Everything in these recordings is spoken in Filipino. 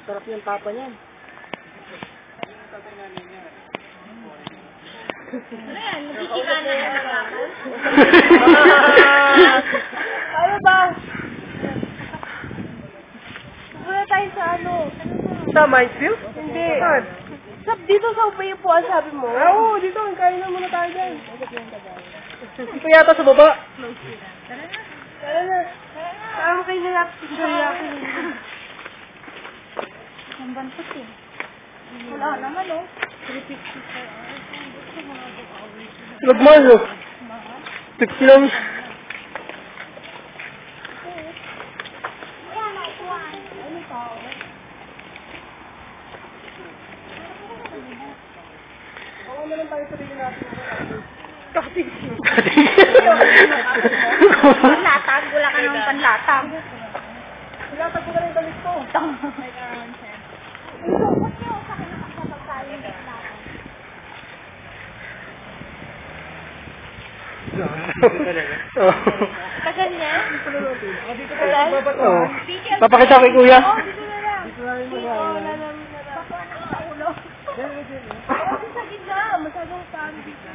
Sarap yung papa niyan. Ano yan? Nagkikita na yan. Ano ba? Wala tayo sa ano? Sa Mindfield? Hindi. Saan? Dito sa upuan, sabi mo? Oo, dito. Kain na muna tayo dyan. Ito yata sa baba. Tara na. Tama kayo na lang. Ang bantot eh. Wala naman oh. Nagmahal, oh. 60 lang. Panlatag, wala ka ng panlatag. Ilatag ko na rin balik ko. Tagal niya? Oo. Papakita kay kuya. Dito na lang. Wala namin na lang. Pakuha na sa ulo. Kasi sa gitna, masyadong saan dito.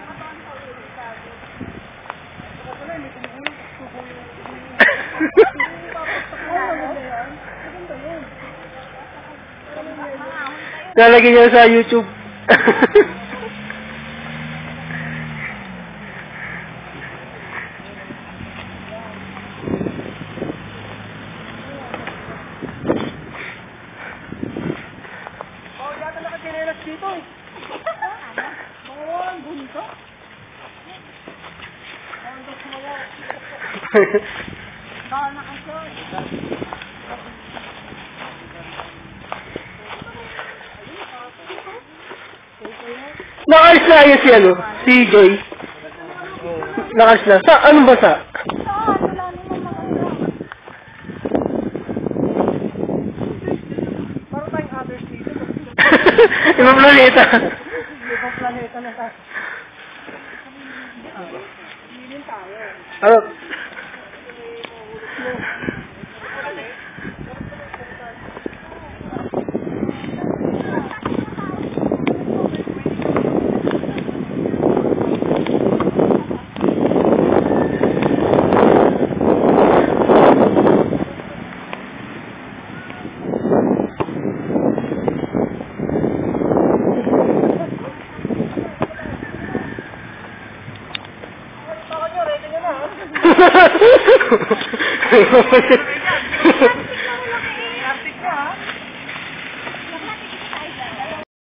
Lalagyan niya sa YouTube. Oh, yata nakatinelas dito eh. Bawang bunto? Bawal na kaso. Nakalis na ayos si ano, si Joy. Nakalis na. Sa, anong basa? Wala naman makagawa. Parang tayong others dito. Ibang planeta. Ibang planeta na tayo. Ano? Ready nyo na, ha?